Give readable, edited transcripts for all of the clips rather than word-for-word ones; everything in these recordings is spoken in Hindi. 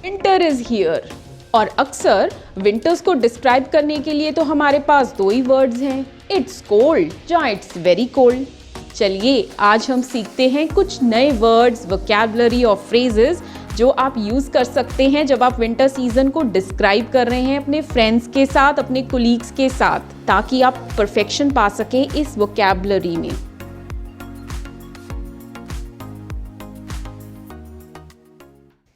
Winter is here. और अक्सर विंटर्स को डिस्क्राइब करने के लिए तो हमारे पास दो ही वर्ड्स हैं, इट्स कोल्ड या इट्स वेरी कोल्ड। चलिए आज हम सीखते हैं कुछ नए वर्ड्स, वोकैबुलरी और फ्रेजेस जो आप यूज कर सकते हैं जब आप विंटर सीजन को डिस्क्राइब कर रहे हैं अपने फ्रेंड्स के साथ, अपने कोलीग्स के साथ, ताकि आप परफेक्शन पा सकें इस वोकैबुलरी में।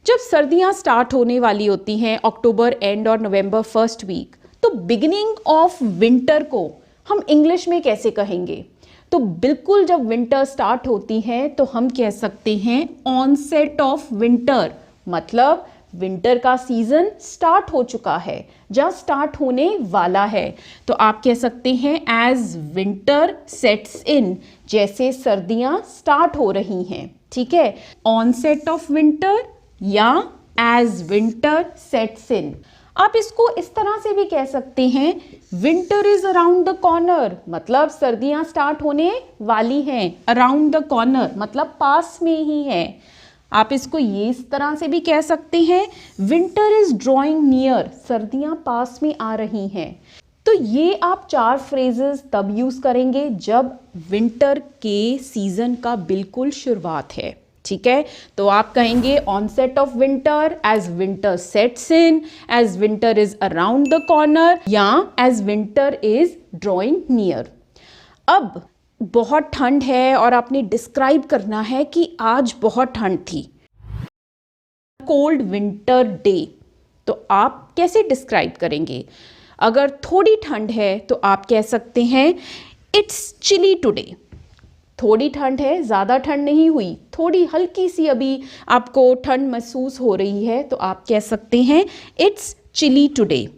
जब सर्दियां स्टार्ट होने वाली होती हैं अक्टूबर एंड और नवंबर फर्स्ट वीक, तो बिगिनिंग ऑफ विंटर को हम इंग्लिश में कैसे कहेंगे? तो बिल्कुल जब विंटर स्टार्ट होती है तो हम कह सकते हैं ऑनसेट ऑफ विंटर, मतलब विंटर का सीजन स्टार्ट हो चुका है, जब स्टार्ट होने वाला है। तो आप कह सकते हैं एज विंटर सेट्स इन, जैसे सर्दियां स्टार्ट हो रही हैं। ठीक है, ऑनसेट ऑफ विंटर या एज विंटर सेट्स इन। आप इसको इस तरह से भी कह सकते हैं winter is around the corner, मतलब सर्दियां स्टार्ट होने वाली हैं। अराउंड द कॉर्नर मतलब पास में ही है। आप इसको ये इस तरह से भी कह सकते हैं विंटर इज ड्रॉइंग नियर, सर्दियां पास में आ रही हैं। तो ये आप चार फ्रेजेस तब यूज करेंगे जब विंटर के सीजन का बिल्कुल शुरुआत है। ठीक है, तो आप कहेंगे onset of winter, as winter sets in, as winter is around the corner, या as winter is drawing near. अब बहुत ठंड है और आपने डिस्क्राइब करना है कि आज बहुत ठंड थी, कोल्ड विंटर डे, तो आप कैसे डिस्क्राइब करेंगे? अगर थोड़ी ठंड है तो आप कह सकते हैं इट्स चिली टुडे। थोड़ी ठंड है, ज़्यादा ठंड नहीं हुई, थोड़ी हल्की सी अभी आपको ठंड महसूस हो रही है, तो आप कह सकते हैं इट्स चिली टुडे।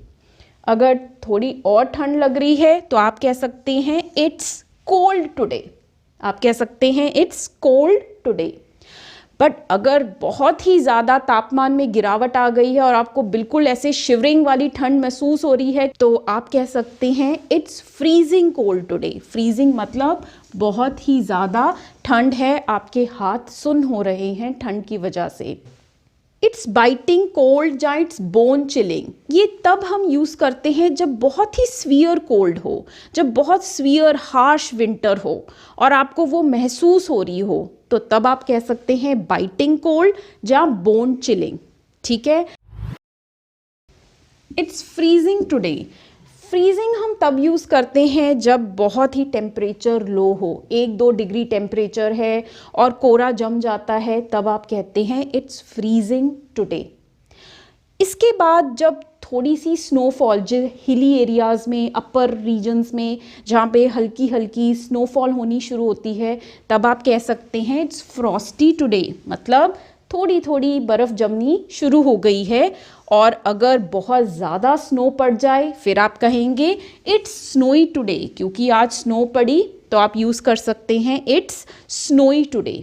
अगर थोड़ी और ठंड लग रही है तो आप कह सकते हैं इट्स कोल्ड टुडे। आप कह सकते हैं इट्स कोल्ड टुडे। बट अगर बहुत ही ज़्यादा तापमान में गिरावट आ गई है और आपको बिल्कुल ऐसे शिवरिंग वाली ठंड महसूस हो रही है, तो आप कह सकते हैं it's freezing cold today. Freezing मतलब बहुत ही ज़्यादा ठंड है, आपके हाथ सुन्न हो रहे हैं ठंड की वजह से। इट्स बाइटिंग कोल्ड या इट्स बोन चिलिंग, ये तब हम यूज़ करते हैं जब बहुत ही स्वीयर कोल्ड हो, जब बहुत स्वीयर हार्श विंटर हो और आपको वो महसूस हो रही हो, तो तब आप कह सकते हैं बाइटिंग कोल्ड या बोन चिलिंग। ठीक है, इट्स फ्रीजिंग टुडे। फ्रीजिंग हम तब यूज़ करते हैं जब बहुत ही टेम्परेचर लो हो, 1-2 डिग्री टेम्परेचर है और कोहरा जम जाता है, तब आप कहते हैं इट्स फ्रीजिंग टुडे। इसके बाद जब थोड़ी सी स्नोफॉल, जो हिली एरियाज़ में, अपर रीजन्स में जहाँ पे हल्की हल्की स्नोफॉल होनी शुरू होती है, तब आप कह सकते हैं इट्स फ्रॉस्टी टुडे, मतलब थोड़ी थोड़ी बर्फ़ जमनी शुरू हो गई है। और अगर बहुत ज़्यादा स्नो पड़ जाए फिर आप कहेंगे इट्स स्नोई टुडे, क्योंकि आज स्नो पड़ी तो आप यूज़ कर सकते हैं इट्स स्नोई टुडे।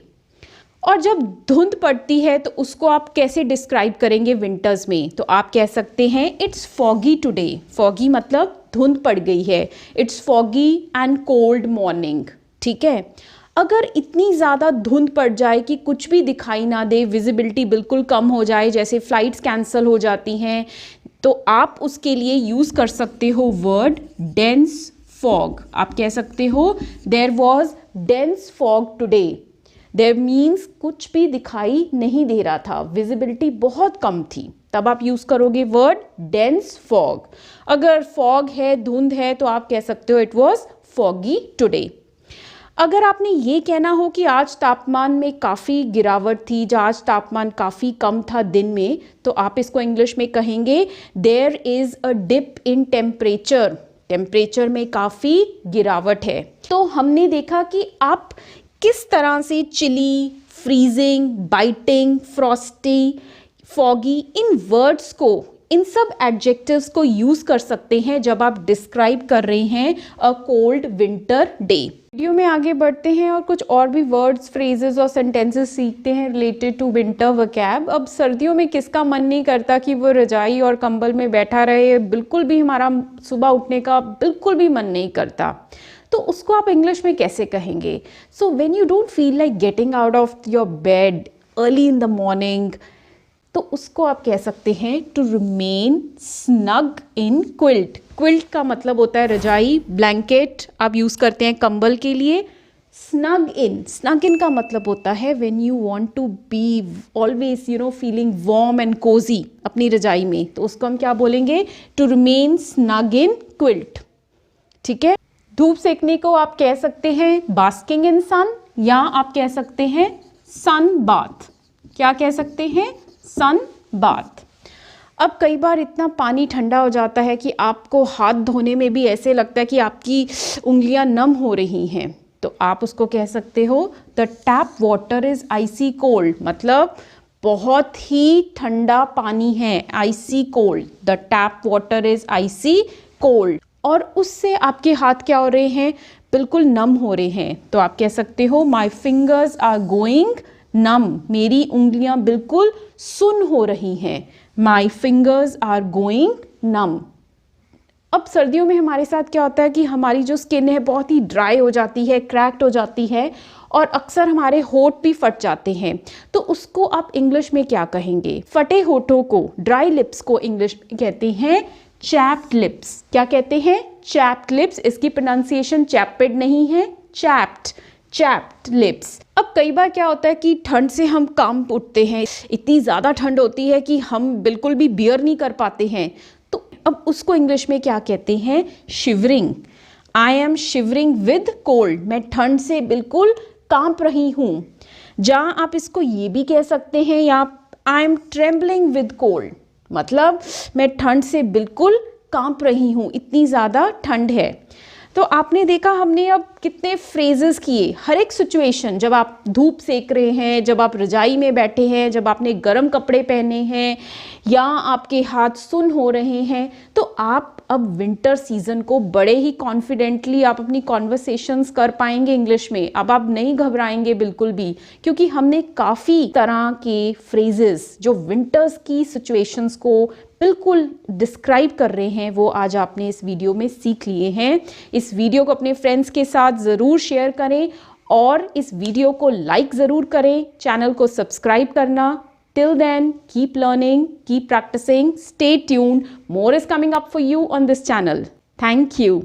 और जब धुंध पड़ती है तो उसको आप कैसे डिस्क्राइब करेंगे विंटर्स में? तो आप कह सकते हैं इट्स फॉगी टुडे। फॉगी मतलब धुंध पड़ गई है, it's foggy and cold morning. ठीक है, अगर इतनी ज़्यादा धुंध पड़ जाए कि कुछ भी दिखाई ना दे, विजिबिलिटी बिल्कुल कम हो जाए, जैसे फ्लाइट्स कैंसिल हो जाती हैं, तो आप उसके लिए यूज़ कर सकते हो वर्ड डेंस फॉग। आप कह सकते हो there was dense fog today. There means कुछ भी दिखाई नहीं दे रहा था, विजिबिलिटी बहुत कम थी, तब आप यूज़ करोगे वर्ड डेंस फॉग। अगर फॉग है, धुंध है, तो आप कह सकते हो इट वॉज फॉगी टुडे। अगर आपने ये कहना हो कि आज तापमान में काफ़ी गिरावट थी, या आज तापमान काफ़ी कम था दिन में, तो आप इसको इंग्लिश में कहेंगे there is a dip in temperature. Temperature में काफ़ी गिरावट है। तो हमने देखा कि आप किस तरह से chilly, freezing, biting, frosty, foggy, इन वर्ड्स को, इन सब एडजेक्टिव्स को यूज़ कर सकते हैं जब आप डिस्क्राइब कर रहे हैं a cold winter day. Video में आगे बढ़ते हैं और कुछ और भी वर्ड्स, फ्रेजेस और सेंटेंसेस सीखते हैं रिलेटेड टू विंटर वोकैब। अब सर्दियों में किसका मन नहीं करता कि वो रजाई और कंबल में बैठा रहे? बिल्कुल भी हमारा सुबह उठने का बिल्कुल भी मन नहीं करता। तो उसको आप इंग्लिश में कैसे कहेंगे? So when you don't feel like getting out of your bed early in the morning, तो उसको आप कह सकते हैं to remain snug in quilt. Quilt का मतलब होता है रजाई, ब्लैंकेट आप यूज़ करते हैं कंबल के लिए। स्नग इन का मतलब होता है when you want to be always feeling warm and cosy अपनी रजाई में, तो उसको हम क्या बोलेंगे, to remain snug in quilt. ठीक है। धूप सेकने को आप कह सकते हैं बास्किंग इन सन, या आप कह सकते हैं सन बाथ। क्या कह सकते हैं, सन बाथ। अब कई बार इतना पानी ठंडा हो जाता है कि आपको हाथ धोने में भी ऐसे लगता है कि आपकी उंगलियां नम हो रही हैं, तो आप उसको कह सकते हो the tap water is icy cold, मतलब बहुत ही ठंडा पानी है, icy cold, the tap water is icy cold. और उससे आपके हाथ क्या हो रहे हैं, बिल्कुल नम हो रहे हैं, तो आप कह सकते हो माई फिंगर्स आर गोइंग नम, मेरी उंगलियां बिल्कुल सुन्न हो रही हैं, माई फिंगर्स आर गोइंग नम। अब सर्दियों में हमारे साथ क्या होता है कि हमारी जो स्किन है बहुत ही ड्राई हो जाती है, क्रैक्ड हो जाती है, और अक्सर हमारे होठ भी फट जाते हैं, तो उसको आप इंग्लिश में क्या कहेंगे, फटे होठों को, ड्राई लिप्स को इंग्लिश में कहते हैं चैप्ड लिप्स। क्या कहते हैं, चैप्ड लिप्स। इसकी प्रोनाउंसिएशन चैप्ड नहीं है, चैप्ड लिप्स। अब कई बार क्या होता है कि ठंड से हम कांप उठते हैं, इतनी ज़्यादा ठंड होती है कि हम बिल्कुल भी बियर नहीं कर पाते हैं, तो अब उसको इंग्लिश में क्या कहते हैं, shivering. I am shivering with cold, मैं ठंड से बिल्कुल कांप रही हूँ। जहाँ आप इसको ये भी कह सकते हैं, या I am trembling with cold, मतलब मैं ठंड से बिल्कुल कांप रही हूँ, इतनी ज़्यादा ठंड है। तो आपने देखा हमने अब कितने फ्रेजेस किए, हर एक सिचुएशन, जब आप धूप सेक रहे हैं, जब आप रजाई में बैठे हैं, जब आपने गर्म कपड़े पहने हैं, या आपके हाथ सुन्न हो रहे हैं, तो आप अब विंटर सीजन को बड़े ही कॉन्फिडेंटली आप अपनी कॉन्वर्सेशंस कर पाएंगे इंग्लिश में। अब आप नहीं घबराएंगे बिल्कुल भी, क्योंकि हमने काफ़ी तरह के फ्रेजेस जो विंटर्स की सिचुएशंस को बिल्कुल डिस्क्राइब कर रहे हैं, वो आज आपने इस वीडियो में सीख लिए हैं। इस वीडियो को अपने फ्रेंड्स के साथ ज़रूर शेयर करें, और इस वीडियो को लाइक ज़रूर करें, चैनल को सब्सक्राइब करना। Till then, keep learning, keep practicing, stay tuned. More is coming up for you on this channel. Thank you.